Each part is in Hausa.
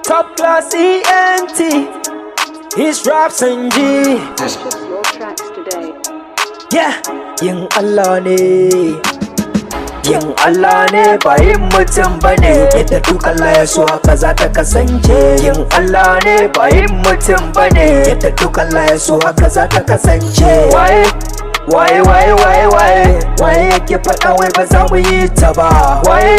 Top class ENT. He's Rapson Gee. Purchase your tracks today. Yeah, yin Allah ne. Yin Allah ne ba yin mutum bane. Yadda duk Allah ya so haka za ta kasance. Yin Allah ne ba yin mutum bane. Yadda duk Allah ya so haka za ta kasance. Waye yake faɗa wai ba za mu yi ta ba. Waye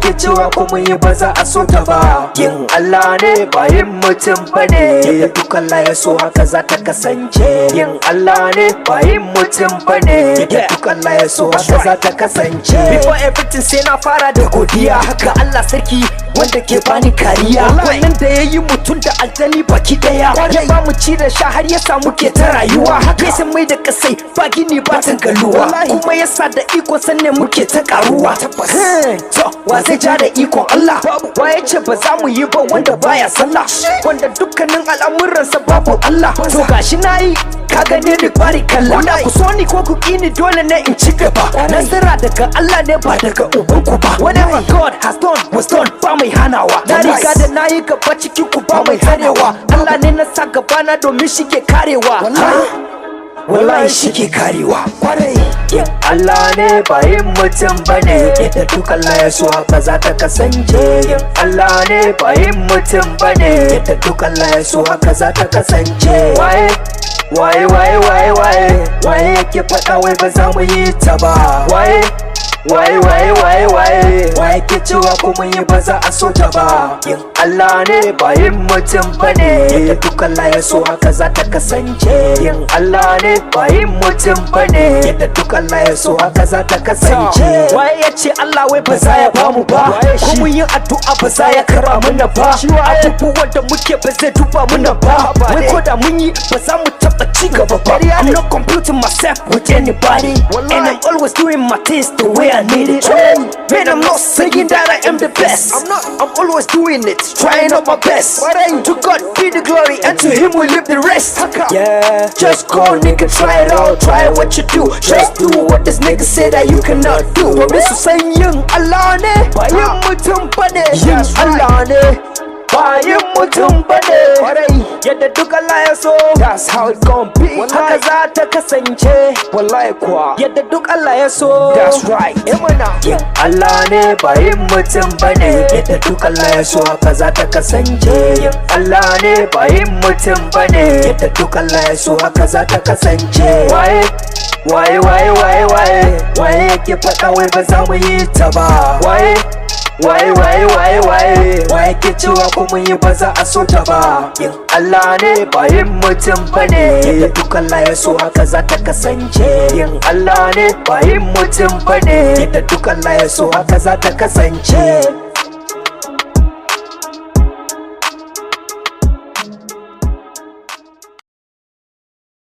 ke cewa ko mun yi ba za a so ta ba. Yin Allah ne ba yin mutum bane. Yadda duk Allah ya so haka za ta kasance. Yin Allah ne ba yin mutum bane. Yadda duk Allah ya so haka za ta kasance. Before everything sai na fara da godiya ga Allah sarki wanda ke bani kariya. Wannan da ya yi mutum da aljani baki daya. Ya ba mu ci da sha har ya samu ke ta rayuwa. Bai san mai da kasai ba gini ba tangaluwa. Kuma yasa da iko sanne muke ta karuwa. To wa zai ja da ikon Allah? Wa ya ce ba za mu yi ba wanda baya sallah? Wanda dukkanin al'amuransa babu Allah. To gashi nayi ka gane ni bari kalla. Wanda ku so ni ko ku ki ni dole ne in ci gaba. Nasara daga Allah ne ba daga ubanku ba. Whatever God has done was done ba mai hanawa. Na riga da nayi gaba cikin ku ba mai hanewa. Allah ne na sa gaba na domin shi ke karewa. Wallahi shi ke karewa kwarai. Yin Allah ne ba yin mutum bane. Yadda duk Allah ya so haka za ta kasance. Yin Allah ne ba yin mutum bane. Yadda duk Allah ya so haka za ta kasance. Waye yake faɗa wai ba za mu yi ta ba. Waye ke cewa ko mun yi ba za a so ta ba. Yin Allah ne ba yin mutum bane. Yadda duk Allah ya so haka za ta kasance. Yin Allah ne ba yin mutum bane. Yadda duk Allah ya so haka za ta kasance. Waye ya ce Allah wai ba za ya bamu ba. Ko mun yi addu'a ba za ya karba mana ba. Abubuwan da muke ba zai duba mana ba. Wai ko da mun yi ba za mu taɓa ci gaba ba. I'm not computing myself with anybody, and I'm always doing my things the way I need it. Man, I'm not saying that I am the best. I'm always doing it, trying out my best. To God be the glory, and to Him we leave the rest. Yeah, just go nigga, try it out, try what you do. Just do what this nigga say that you cannot do. Domin su san yin Allah ne, ba yin mutum bane. Yin Allah ne, ba yin mutum bane. Yadda duk Allah ya so, that's how it gon' be. Haka za ta kasance. Wallahi kuwa, yadda duk Allah ya so, that's right. Yin Allah ne ba yin mutum bane. Yadda duk Allah ya so haka za ta kasance. Yin Allah ne ba yin mutum bane. Yadda duk Allah ya so haka za ta kasance. Waye yake faɗa wai ba za mu yi ta ba. Waye ke cewa ko mun yi ba za a so ta ba. Yin Allah ne ba yin mutum bane. Yadda duk Allah ya so haka za ta kasance. Yin Allah ne ba yin mutum bane. Yadda duk Allah ya so haka za ta kasance.